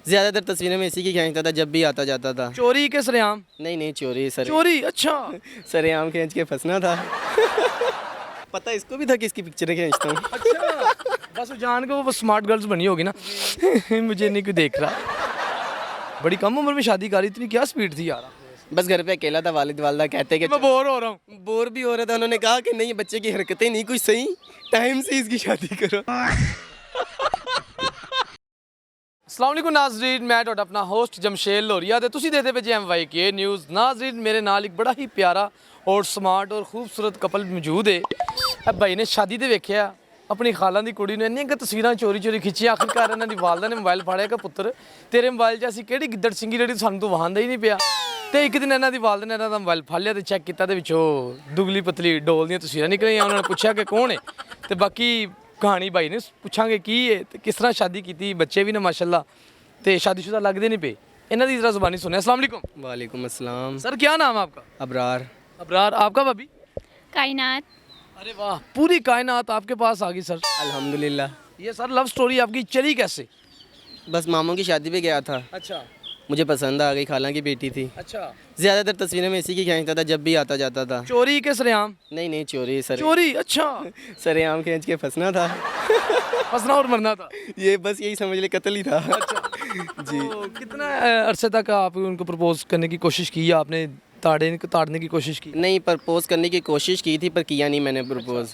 ज़्यादातर तस्वीरें मैं इसी की खींचता था जब भी आता जाता था। चोरी के सरेआम? नहीं नहीं, चोरी सर, चोरी, अच्छा। सरेआम खींच के फंसना था। पता इसको भी था कि इसकी पिक्चरें खींचता हूँ। अच्छा, बस वो जान के वो स्मार्ट गर्ल्स बनी होगी ना। मुझे नहीं कोई देख रहा। बड़ी कम उम्र में शादी करी, इतनी क्या स्पीड थी यार? बस घर पे अकेला था, वालिद वालदा कहते कि मैं बोर हो रहा हूँ। बोर भी हो रहा था। उन्होंने कहा कि नहीं, बच्चे की हरकतें नहीं कुछ सही, टाइम से इसकी शादी करो। अस्सलाम वालेकुम नाज़रीन, मैं ਤੁਹਾਡਾ अपना होस्ट जमशेद लोरिया ਤੇ ਤੁਸੀਂ ਦੇਖਦੇ ਪਏ ਜੀ MYK न्यूज़। नाज़रीन, मेरे नाल एक बड़ा ही प्यारा और स्मार्ट और खूबसूरत कपल मौजूद है। ਇਹ ਭਾਈ ਨੇ ਸ਼ਾਦੀ ਤੇ ਵੇਖਿਆ ਆਪਣੀ ਖਾਲਾਂ ਦੀ ਕੁੜੀ ਨੂੰ ਇੰਨੀਆਂ ਤਸਵੀਰਾਂ ਚੋਰੀ ਖਿੱਚੀਆਂ। ਆਖਿਰਕਾਰ ਇਹਨਾਂ ਦੀ ਵਾਲਦਾ ਨੇ ਮੋਬਾਈਲ ਫਾੜਿਆ ਕਿ ਪੁੱਤਰ ਤੇਰੇ ਮੋਬਾਈਲ 'ਚ ਅਸੀਂ ਕਿਹੜੀ ਗਿੱਦੜ ਸਿੰਘੀ ਜਿਹੜੀ ਸਾਨੂੰ ਤੂੰ ਵਹਾਂਦਾ ਹੀ ਨਹੀਂ ਪਿਆ। ਤੇ ਇੱਕ ਦਿਨ ਇਹਨਾਂ ਦੀ ਵਾਲਦਾ ਨੇ ਇਹਨਾਂ ਦਾ ਮੋਬਾਈਲ ਫੜ ਲਿਆ ਤੇ ਚੈੱਕ ਕੀਤਾ ਤੇ ਵਿੱਚੋਂ ਦੁਗਲੀ ਪਤਲੀ ਡੋਲ ਦੀਆਂ ਤਸਵੀਰਾਂ ਨਿਕਲੀਆਂ। ਉਹਨਾਂ ਨੇ ਪੁੱਛਿਆ ਕਿ ਕੌਣ ਹੈ ਤੇ ਬਾਕੀ ਕਹਾਣੀ ਭਾਈ ਨੇ ਪੁੱਛਾਂਗੇ ਕੀ ਹੈ ਤੇ ਕਿਸ ਤਰ੍ਹਾਂ ਸ਼ਾਦੀ ਕੀਤੀ। ਬੱਚੇ ਵੀ ਨੇ ਮਾਸ਼ਾਅੱਲਾ ਤੇ शादीशुदा लगते नहीं पे। इन्हों की जरा जुबानी सुने। अस्सलाम वालेकुम। वालेकुम अस्सलाम। सर क्या नाम है आपका? अबरार। अबरार, आपका भाभी? कायनात। अरे वाह, पूरी कायनात आपके पास आ गई सर। अल्हम्दुलिल्लाह। ये सर लव स्टोरी आपकी चली कैसे? बस मामों की शादी पे गया था, अच्छा मुझे पसंद आ गई, खाला की बेटी थी। अच्छा। ज़्यादातर तस्वीरें मैं इसी की खींचता था जब भी आता जाता था। चोरी के सरेआम? नहीं नहीं, चोरी सर, चोरी, अच्छा। सरेआम खींच के फंसना था। फंसना और मरना था। ये बस यही समझ ले, कत्ल ही था। जी। तो कितना अरसे तक आप उनको प्रपोज करने की कोशिश की या आपने ताड़ने की कोशिश की? नहीं, प्रपोज करने की कोशिश की थी पर किया नहीं मैंने प्रपोज।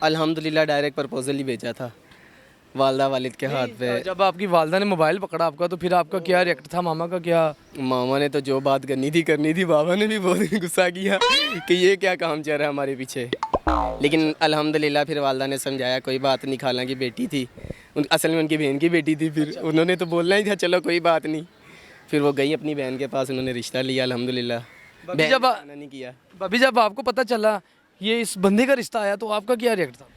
अल्हम्दुलिल्लाह डायरेक्ट प्रपोजल ही भेजा था वालदा वालिद के हाथ पे। जब आपकी वालदा ने मोबाइल पकड़ा आपका तो फिर आपका क्या रिएक्ट था? मामा का क्या? मामा ने तो जो बात करनी थी, बाबा ने भी बहुत गुस्सा किया कि ये क्या काम चल रहा है हमारे पीछे। लेकिन अल्हम्दुलिल्लाह फिर वालदा ने समझाया कोई बात नहीं, खाला की बेटी थी, असल में उनकी बहन की बेटी थी। फिर उन्होंने तो बोलना ही था चलो कोई बात नहीं। फिर वो गई अपनी बहन के पास, उन्होंने रिश्ता लिया अल्हम्दुलिल्लाह। भाभी जब नहीं किया। भाभी जब आपको पता चला ये इस बंदे का रिश्ता आया तो आपका क्या रिएक्ट था?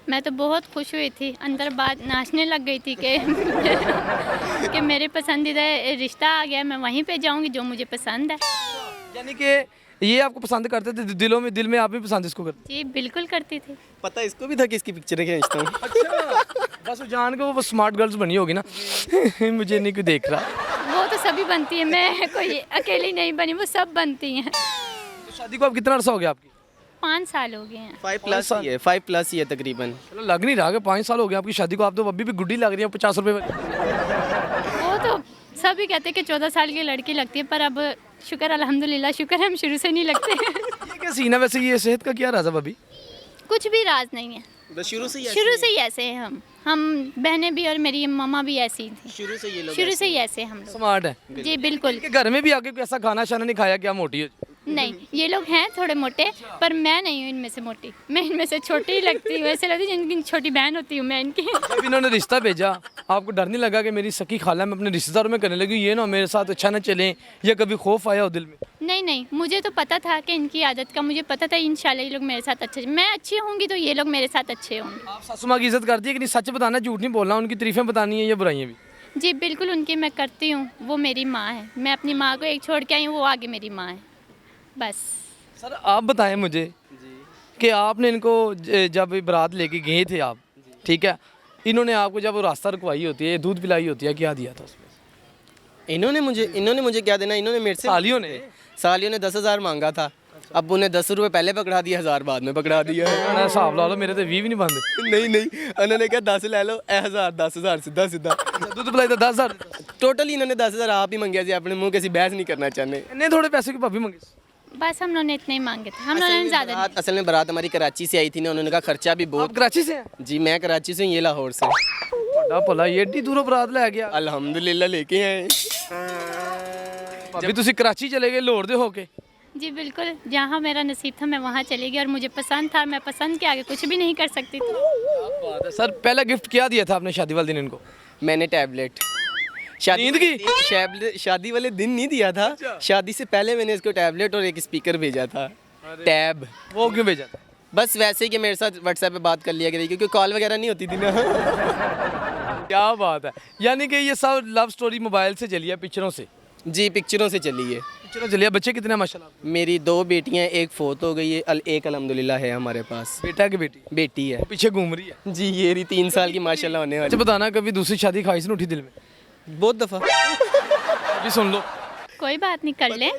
मैं तो बहुत खुश हुई थी, अंदर बात नाचने लग गई थी कि मेरे पसंदीदा रिश्ता आ गया, मैं वहीं पे जाऊंगी जो मुझे पसंद है। यानी कि ये आपको पसंद करते थे, दिल में आप भी पसंद इसको करते? जी बिल्कुल करती थी। पता इसको भी था कि इसकी पिक्चरें खींचता हूँ। अच्छा, बस वो जान के वो स्मार्ट गर्ल्स बनी होगी ना। मुझे नहीं कोई देख रहा। वो तो सभी बनती है, मैं कोई अकेली नहीं बनी, वो सब बनती हैं। तो शादी को अब कितना अर्सा हो गया आपकी? 5 साल हो गए हैं। 5+ ही है तकरीबन। चलो लग नहीं रहा कि 5 साल हो गए आपकी शादी को। आप तो अभी भी गुड्डी लग रही है 50 रुपये वाली। वो तो सभी कहते हैं कि 14 साल की लड़की लगती है, पर अब शुक्र अल्हम्दुलिल्लाह, शुक्र है हम शुरू से नहीं लगते। ये क्या सीन है वैसे? ये सेहत का क्या राज है भाभी? कुछ भी राज नहीं है, बस शुरू से शुरू से ही ऐसे हैं हम बहनें भी और मेरी मम्मा भी ऐसी थी, शुरू से ये लोग शुरू से ही ऐसे हम लोग। स्मार्ट है जी बिल्कुल। कि घर में भी आके कोई ऐसा खाना शाना नहीं खाया क्या मोटी हो? नहीं, ये लोग हैं थोड़े मोटे, पर मैं नहीं हूँ इनमें से मोटी, मैं इनमें से छोटी ही लगती हूँ, ऐसे लगती है जिनकी छोटी बहन होती हूँ मैं इनकी। जब इन्होंने रिश्ता भेजा आपको डर नहीं लगा कि मेरी सखी खाला मैं अपने रिश्तेदारों में करने लगी, ये ना मेरे साथ अच्छा ना चले, या कभी खौफ आया हो दिल में? नहीं, मुझे तो पता था कि इनकी आदत का, मुझे पता था इंशाल्लाह ये लोग मेरे साथ अच्छे, मैं अच्छी होंगी तो ये लोग मेरे साथ अच्छे होंगे। आप सासू माँ की इज्जत करती है कि नहीं? सच बताना, झूठ नहीं बोलना, उनकी तारीफें बतानी है या बुराइयाँ भी? जी बिल्कुल, उनकी मैं करती हूँ, वो मेरी माँ है, मैं अपनी माँ को एक छोड़ के आई हूँ, वो आगे मेरी माँ है बस। सर आप बताएं मुझे कि आपने इनको जब बारात लेके गए थे आप, ठीक है, इन्होंने आपको जब वो रास्ता रुकवाई होती है, दूध पिलाई होती है, क्या दिया था उसमें? इन्होंने मुझे क्या देना, इन्होंने मेरे से सालियों ने 10,000 मांगा था। अब उन्हें 10 रुपये पहले पकड़ा दिया, 1000 बाद में पकड़ा दिया। हिसाब ला लो, मेरे तो 20 भी नहीं बनते। नहीं, उन्होंने कहा 10 ले लो, 10,000 सीधा। दूध पिलाई तो 10,000 टोटल इन्होंने 10,000 आप ही मंगे, अपने मुंह कैसी बहस नहीं करना चाहते। इतने थोड़े पैसे की भाभी मंगे? बस हम लोगों ने इतने ही मांगे थे, हम लोगों ने ज़्यादा नहीं। असल में बारात हमारी कराची से आई थी ना, उन्होंने कहा खर्चा भी आप बहुत। कराची से हैं? जी मैं कराची से हूँ, ये लाहौर से। बड़ा भला ये एडी दूरों बारात ले गया। अल्हम्दुलिल्लाह लेके आए। भाभी तुसी कराची चले गए लाहौर दे होके? जी बिल्कुल, जहाँ मेरा नसीब था मैं वहाँ चली गई, और मुझे पसंद था, मैं पसंद के आगे कुछ भी नहीं कर सकती थी। बात है। सर पहला गिफ्ट क्या दिया था आपने शादी वाले दिन इनको? मैंने टैबलेट नींद की? शादी वाले दिन नहीं दिया था, शादी से पहले मैंने इसको टैबलेट और एक स्पीकर भेजा था। टैब। वो क्यों भेजा था? बस वैसे ही कि मेरे साथ व्हाट्सएप पे बात कर लिया करेगी, क्योंकि कॉल वगैरह नहीं होती थी ना। क्या बात है, यानी कि ये सब लव स्टोरी मोबाइल से चली है, पिक्चरों से? जी पिक्चरों से चली है। पिक्चरों चली है। बच्चे कितने हैं माशाल्लाह? मेरी 2 बेटियां, एक फोत हो गई है, एक अल्हम्दुलिल्लाह है हमारे पास। बेटा की बेटी? बेटी है। वो पीछे घूम रही है। जी ये रही 3 साल की माशाल्लाह होने अच्छा वाली। बताना, कभी दूसरी शादी ख्वाहिश नहीं उठी दिल में? बहुत दफ़ा। अभी सुन लो। कोई बात नहीं, कर ले,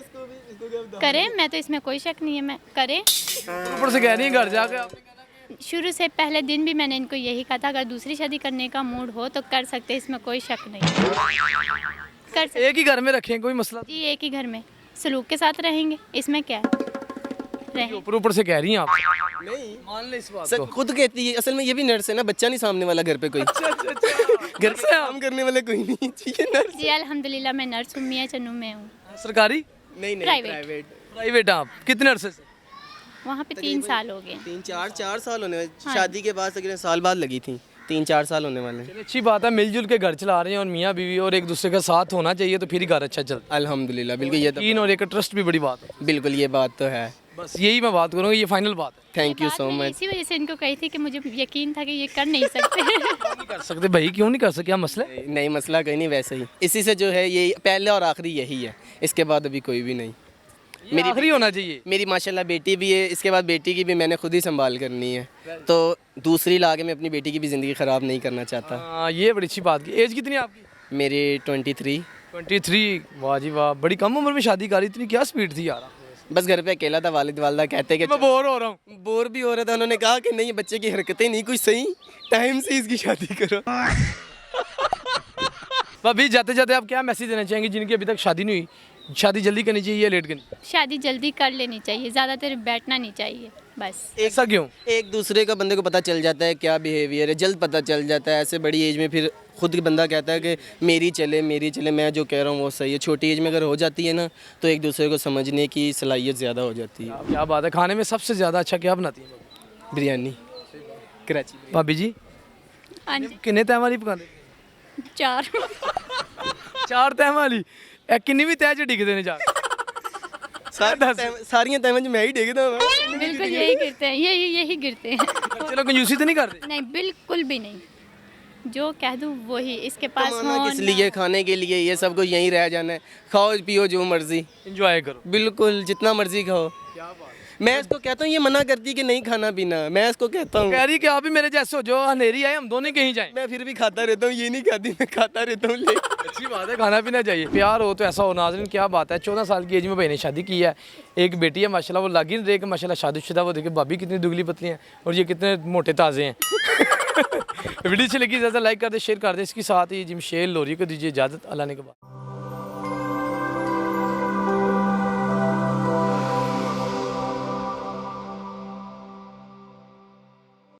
करें, मैं तो इसमें कोई शक नहीं है, मैं करें। ऊपर से कह रही है घर जाके आपने कहना शुरू से पहले दिन भी मैंने इनको यही कहा था, अगर दूसरी शादी करने का मूड हो तो कर सकते, इसमें कोई शक नहीं, कर सकते एक ही घर में रखें, कोई मसला जी, एक ही घर में सलूक के साथ रहेंगे, इसमें क्या है, नहीं। रहें। ऊपर ऊपर से कह रही हैं आप। नहीं, मान ले इस बात सर को। खुद कहती है, असल में ये भी नर्स है ना, बच्चा नहीं सामने वाला घर पे कोई। घर से काम करने वाला कोई नहीं चाहिए नर्स। जी अल्हम्दुलिल्लाह, मैं नर्स हूँ, मियाँ चन्नू में हूँ, सरकारी नहीं नहीं, Private। प्राइवेट। प्राइवेट आप कितने अरसे से? वहाँ पे 3 साल हो गए। 3-4 साल होने वाले, हाँ। शादी के बाद तकरीबन साल बाद लगी थी, 3-4 साल होने वाले हैं। चलिए अच्छी बात है, मिलजुल के घर चला रहे हैं और मियाँ बीवी और एक दूसरे का साथ होना चाहिए तो फिर ही घर अच्छा चलता है। अल्हम्दुलिल्लाह, बिल्कुल ये तो, यकीन और एक ट्रस्ट भी बड़ी बात है। बिल्कुल ये बात तो है। बस यही मैं बात करूँगा, ये फाइनल बात है। थैंक यू बात सो मैंने मच। इसी वजह से इनको कही थी कि मुझे यकीन था कि ये कर नहीं सकते। नहीं कर सकते भाई, क्यों नहीं कर सकते, क्या मसला है? नहीं, मसला कहीं नहीं, वैसे ही इसी से जो है ये पहले और आखिरी यही है, इसके बाद अभी कोई भी नहीं। ये आखिरी होना चाहिए। मेरी माशाल्लाह बेटी भी है, इसके बाद बेटी की भी मैंने खुद ही संभाल करनी है, तो दूसरी ला के मैं अपनी बेटी की भी ज़िंदगी ख़राब नहीं करना चाहता। हाँ, ये बड़ी अच्छी बात की। एज कितनी है आपकी? मेरी 23। 23। वाह जी वाह, बड़ी कम उम्र में शादी करी, इतनी क्या स्पीड थी यार। बस घर पे अकेला था, वालिद वालदा कहते कि मैं बोर हो रहा हूँ। बोर भी हो रहा था, उन्होंने कहा कि नहीं, बच्चे की हरकतें नहीं कुछ सही, टाइम से इसकी शादी करो। अभी जाते जाते आप क्या मैसेज देना चाहेंगे जिनकी अभी तक शादी नहीं हुई? शादी जल्दी करनी चाहिए या लेट करनी? शादी जल्दी कर लेनी चाहिए, ज़्यादा देर बैठना नहीं चाहिए, बस। ऐसा क्यों? एक दूसरे का बंदे को पता चल जाता है क्या बिहेवियर है, जल्द पता चल जाता है। ऐसे बड़ी एज में फिर खुद बंदा कहता है कि मेरी चले, मैं जो कह रहा हूँ वो सही है। छोटी एज में अगर हो जाती है ना, तो एक दूसरे को समझने की सलाहियत ज़्यादा हो जाती है। क्या बात है। खाने में सबसे ज़्यादा अच्छा क्या बनाती है बिरयानी, कराची। भाभी जी? हाँ जी, किन्ने तय वाली पकाते? 4। 4 तय वाली। किन्नी भी तय च डिगदे ने जा सारियां तैमंज मैं ही देखता हूँ। बिल्कुल यही गिरते हैं, यही गिरते हैं। चलो कंजूसी तो नहीं करते? नहीं, बिल्कुल भी नहीं, जो कह दूँ वही, इसके पास कमाना हो किस लिए, खाने के लिए, ये सब कुछ यहीं रह जाना है। खाओ पियो जो मर्जी, एंजॉय करो। बिल्कुल जितना मर्जी खाओ। मैं इसको कहता हूँ, ये मना करती कि नहीं खाना पीना, मैं इसको कहता हूँ, कह रही कि आप भी मेरे जैसे हो, जो अंधेरी आए हम दोनों कहीं जाएं। मैं फिर भी खाता रहता हूँ, ये नहीं खाती, मैं खाता रहता हूँ। ले अच्छी बात है, खाना पीना चाहिए। प्यार हो तो ऐसा हो। नाज़रीन क्या बात है, 14 साल की एज में भाई ने शादी की है, एक बेटी है माशाल्लाह, वो लागी नहीं रही कि माशाल्लाह शादीशुदा। वो देखिए भाभी कितनी दुगली पतली हैं और ये कितने मोटे ताज़े हैं। वीडियो अच्छी लगी ज़्यादा लाइक कर दे, शेयर कर दे। इसके साथ ही जमशेद लोरी को दीजिए इजाज़त। अल्लाह ने के बाद।